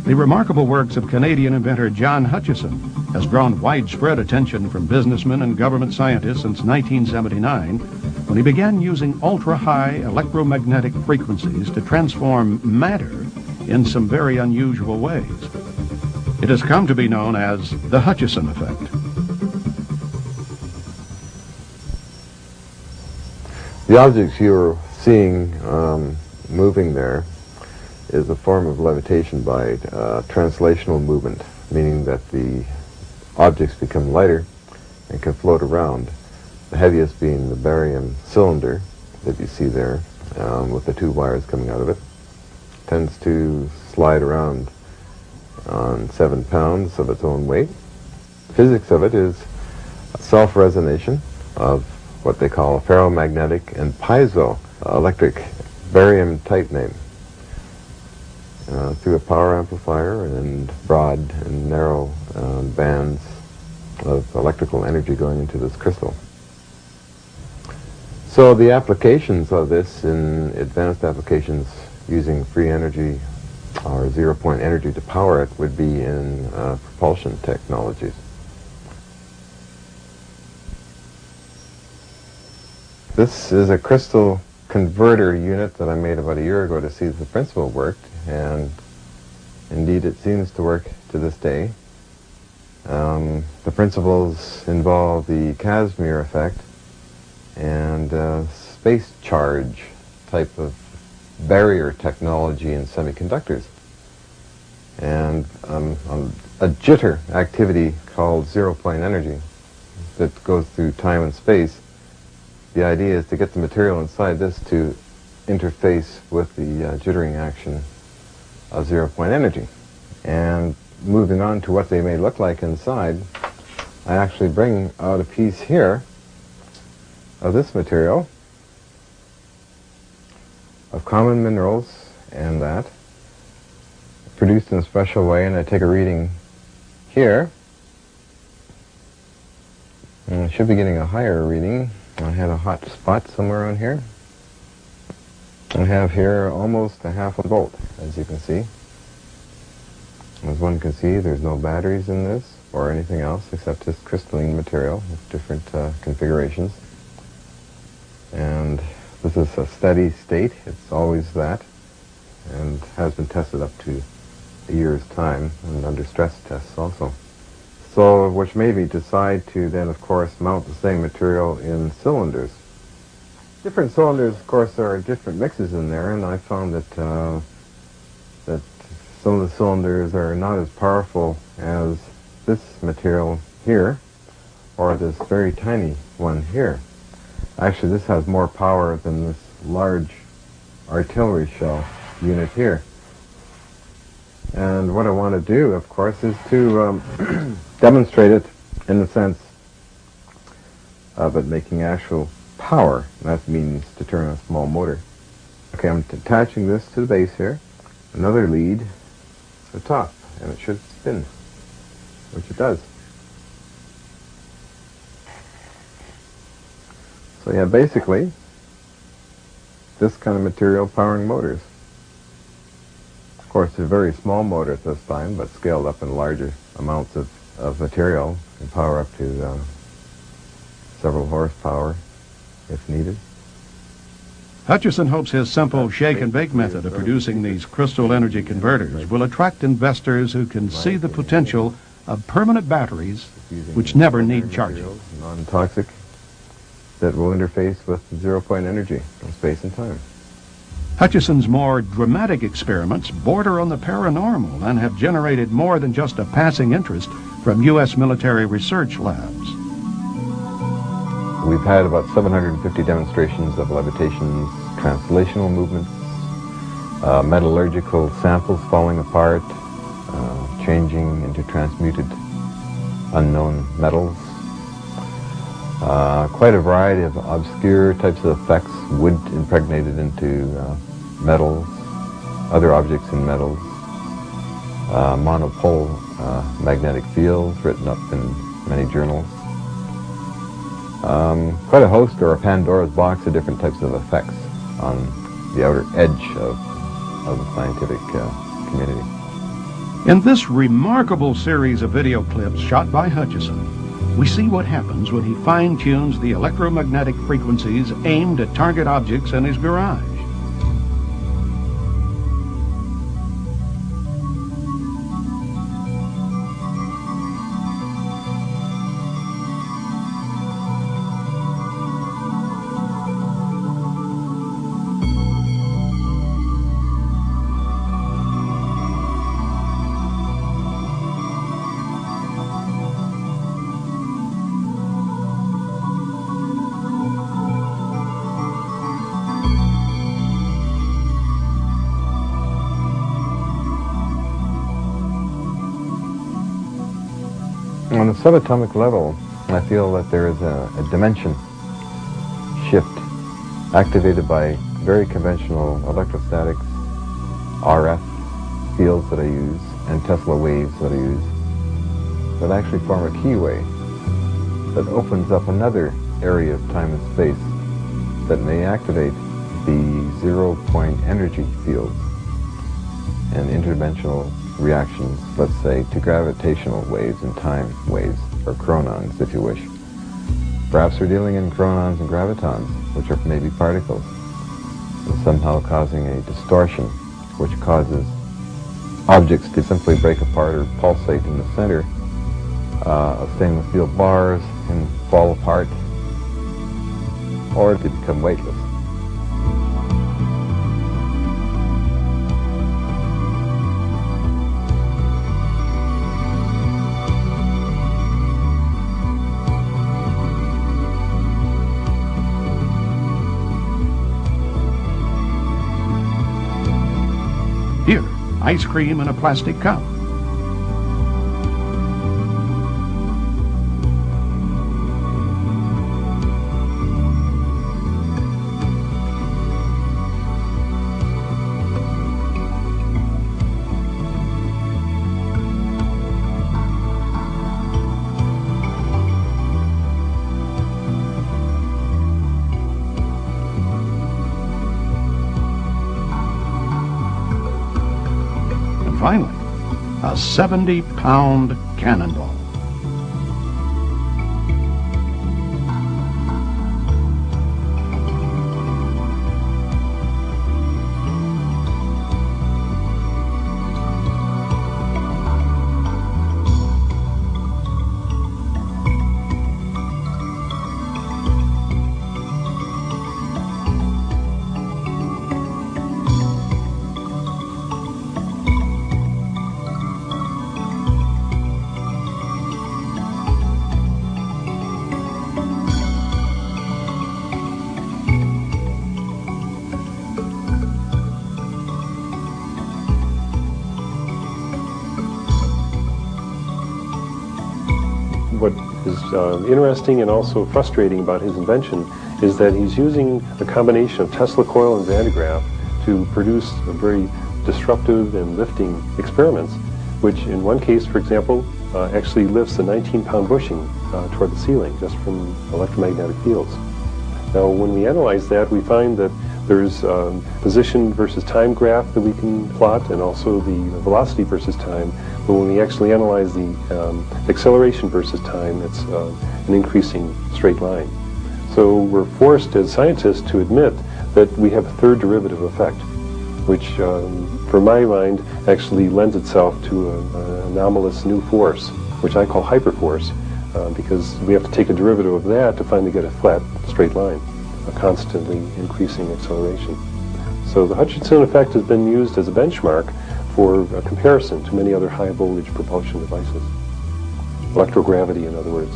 The remarkable works of Canadian inventor John Hutchison has drawn widespread attention from businessmen and government scientists since 1979, when he began using ultra-high electromagnetic frequencies to transform matter in some very unusual ways. It has come to be known as the Hutchison effect. The objects you're seeing moving there is a form of levitation by translational movement, meaning that the objects become lighter and can float around. The heaviest being the barium cylinder that you see there with the two wires coming out of it. Tends to slide around on 7 pounds of its own weight. The physics of it is self-resonation of what they call ferromagnetic and piezoelectric barium titanate through a power amplifier and broad and narrow bands of electrical energy going into this crystal. So the applications of this in advanced applications using free energy or zero-point energy to power it would be in propulsion technologies. This is a crystal converter unit that I made about a year ago to see if the principle worked, and indeed it seems to work to this day. The principles involve the Casimir effect and space charge type of barrier technology in semiconductors, and a jitter activity called zero-point energy that goes through time and space. The idea is to get the material inside this to interface with the jittering action of zero-point energy. And moving on to what they may look like inside, I actually bring out a piece here of this material, of common minerals and that, produced in a special way, and I take a reading here. And I should be getting a higher reading. I had a hot spot somewhere on here. I have here almost a half a volt, as you can see. As one can see, there's no batteries in this or anything else except this crystalline material with different configurations. And this is a steady state. It's always that, and has been tested up to a year's time and under stress tests also. So, which made me decide to then, of course, mount the same material in cylinders. Different cylinders, of course, there are different mixes in there, and I found that that some of the cylinders are not as powerful as this material here, or this very tiny one here. Actually, this has more power than this large artillery shell unit here. And what I want to do, of course, is to demonstrate it in the sense of it making actual power. That means to turn a small motor. Okay, I'm attaching this to the base here, another lead to the top, and it should spin, which it does. So yeah, basically, this kind of material powering motors. Of course, it's a very small motor at this time, but scaled up in larger amounts of material can power up to several horsepower if needed. Hutchison hopes his simple shake-and-bake method of producing these crystal energy converters will attract investors who can see the potential of permanent batteries which never need charging. Non-toxic, that will interface with zero-point energy in space and time. Hutchison's more dramatic experiments border on the paranormal and have generated more than just a passing interest from U.S. military research labs. We've had about 750 demonstrations of levitations, translational movements, metallurgical samples falling apart, changing into transmuted unknown metals. Quite a variety of obscure types of effects, wood impregnated into metals, other objects in metals, monopole magnetic fields written up in many journals. Quite a host, or a Pandora's box, of different types of effects on the outer edge of the scientific community. In this remarkable series of video clips shot by Hutchison, we see what happens when he fine-tunes the electromagnetic frequencies aimed at target objects in his garage. On the subatomic level, I feel that there is a dimension shift activated by very conventional electrostatics, RF fields that I use, and Tesla waves that I use, that actually form a keyway that opens up another area of time and space that may activate the zero-point energy fields and interdimensional reactions, let's say, to gravitational waves and time waves, or chronons, if you wish. Perhaps we're dealing in chronons and gravitons, which are maybe particles, and somehow causing a distortion, which causes objects to simply break apart or pulsate in the center of stainless steel bars and fall apart, or to become weightless. Here, ice cream in a plastic cup. Finally, a 70-pound cannonball. What is interesting and also frustrating about his invention is that he's using a combination of Tesla coil and Van de Graaff to produce a very disruptive and lifting experiments, which in one case, for example, actually lifts a 19-pound bushing toward the ceiling just from electromagnetic fields. Now, when we analyze that, we find that there's position versus time graph that we can plot, and also the velocity versus time. But when we actually analyze the acceleration versus time, it's an increasing straight line. So we're forced as scientists to admit that we have a third derivative effect, which, for my mind, actually lends itself to an anomalous new force, which I call hyperforce, because we have to take a derivative of that to finally get a flat, straight line, a constantly increasing acceleration. So the Hutchison effect has been used as a benchmark for a comparison to many other high voltage propulsion devices. Electrogravity, in other words.